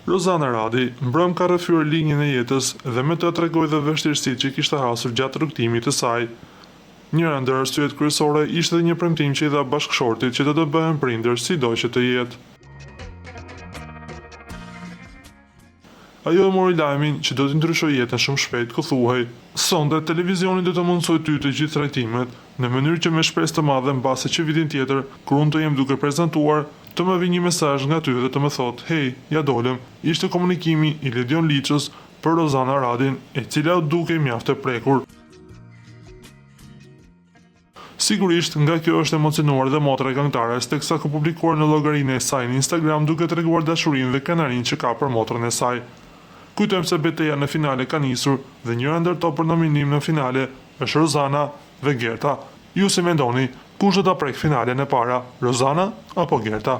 Rozana Radi, mbrëm ka rrëfyer linjën e jetës dhe me të tregoi dhe vështirësitë që kishte hasur gjatë rrugtimit të saj. Njëra ndër arsyet kryesore ishte një premtim që i dha bashkëshortit që do të bëhen prindër sido që të jetë. Ajo e mori lajmin që do të ndryshojë jetën shumë shpejt, ku thuhej: "Sonte televizioni do të mundsoj ty të gjithë trajtimet, në mënyrë që me shpresë të madhe mbase që vitin tjetër, kur unë të jem duke prezantuar, të më vi një mesazh nga ty dhe të më thotë: Hey, ja dolëm." Ishte komunikimi i Ledion Liçës për Rozana Radin, e cila u dukej mjaft e prekur. Sigurisht, nga kjo është emocionuar dhe motra e këngëtares, teksa ka publikuar në llogarinë e saj në Instagram duke treguar dashurinë dhe kënaqërinë që ka për motrën e saj. Kujtojmë se betejë në finale ka nisur dhe njëra ndër top për nominim në finale është Rozana dhe Gerta. Ju si mendoni, kush do ta prek finalen e para, Rozana apo Gerta?